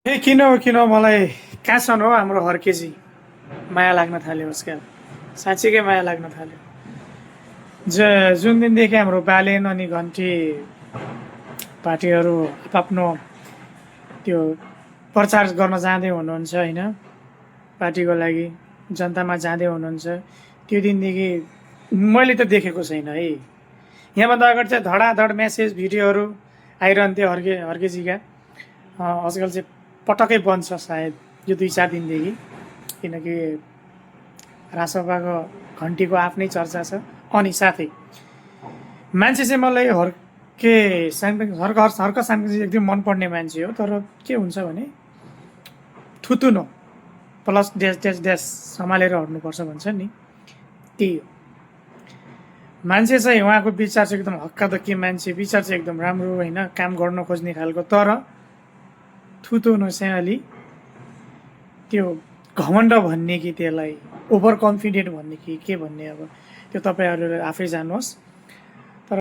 किन मलाई कहाँसम्म हो हाम्रो हर्केजी माया लाग्न थाल्यो उसका साँच्चीकै माया लाग्न थाल्यो। जुन दिनदेखि हाम्रो बालेन अनि घन्टी पार्टीहरू आफ्नो त्यो प्रचार गर्न जाँदै हुनुहुन्छ होइन, पार्टीको लागि जनतामा जाँदै हुनुहुन्छ, त्यो दिनदेखि मैले त देखेको छैन है। यहाँभन्दा अगाडि चाहिँ धडाधड म्यासेज भिडियोहरू आइरहन्थ्यो हर्केजीका। आजकल चाहिँ पटक्कै बन्द छ सायद यो 2-4 दिनदेखि, किनकि रासपाको घन्टीको आफ्नै चर्चा छ। अनि साथै मान्छे चाहिँ मलाई हर्के साङपाङ हर्क साङपाङ चाहिँ एकदम मनपर्ने मान्छे हो, तर के हुन्छ भने थुतुनो प्लस ड्यास ड्यास ड्यास सम्हालेर हट्नुपर्छ भन्छ नि, त्यही हो। मान्छे चाहिँ उहाँको विचार चाहिँ एकदम हक्कादक्की मान्छे, विचार चाहिँ एकदम राम्रो होइन, काम गर्न खोज्ने खालको, तर थुतुनो चाहिँ अलि त्यो घमण्ड भन्ने कि त्यसलाई ओभर कन्फिडेन्ट भन्ने कि के भन्ने, अब त्यो तपाईँहरूले आफै जानुहोस्।